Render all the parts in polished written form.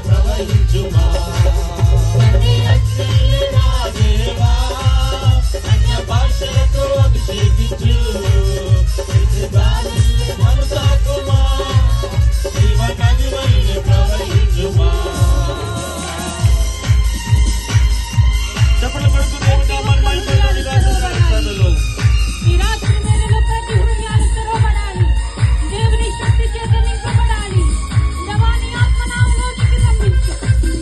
ప్రవహించుమా భాషలతో అభిషేకించు మను తాకుమా జీవ నది వల్లే ప్రవహించుమా చెప్పలు పడుతూ దేవుని నామాన్ని మహిమపరచుదాము. ఈ రాత్రి వేళలో ప్రతి హృదయాలు తెరవబడాలి. దేవుని శక్తి చేత నింపబడాలి. దేవాని ఆత్మ నామములోనికి రప్పించు.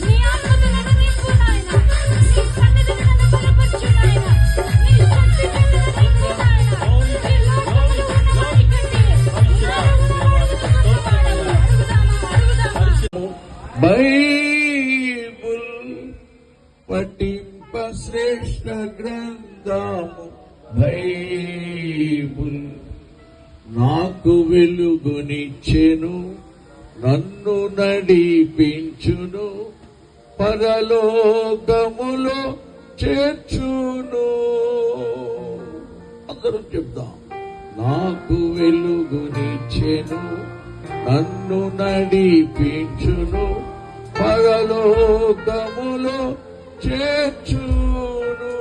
నీ ఆత్మతో నన్ను నింపు నాయనా. నీ సన్నిధిని నన్ను బలపరచు నాయనా. నీ శక్తి చేత నన్ను నింపు నాయనా. ఈ లోకములో ఉన్న వారికంటే అడుగుదామా. బైబుల్ పఠింప శ్రేష్ఠ గ్రంథము బైబుల్ నాకు వెలుగునిచ్చెను, నన్ను నడిపించును, పరలోకములో చేర్చును. అందరం చెప్దాం. నాకు వెలుగునిచ్చెను, నన్ను నడిపించును, పరలోకములో చేర్చును.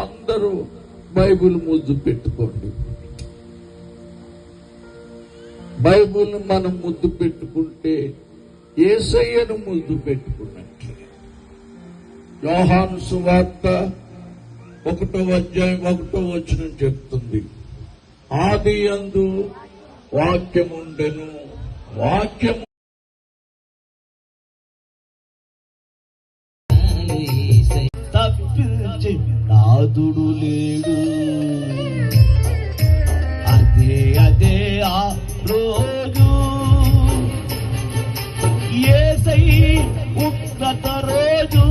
అందరూ బైబిల్ ముద్దు పెట్టుకోండి. బైబిల్ మనం ముద్దు పెట్టుకుంటే యేసయ్యను ముద్దు పెట్టుకున్నట్లే. యోహాను సువార్త 1వ అధ్యాయం 1వ వచనం చెప్తుంది, ఆది యందు వాక్యముండెను, వాక్యము తప్పించి నాదుడు లేడు. అదే ఆ రోజు యేసై ఉగ్రత రోజు,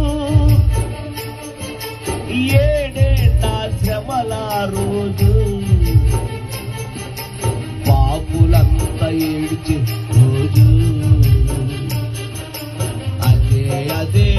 ఏడేట శ్రమల రోజు, పాపులంతా ఏడ్చే రోజు. అదే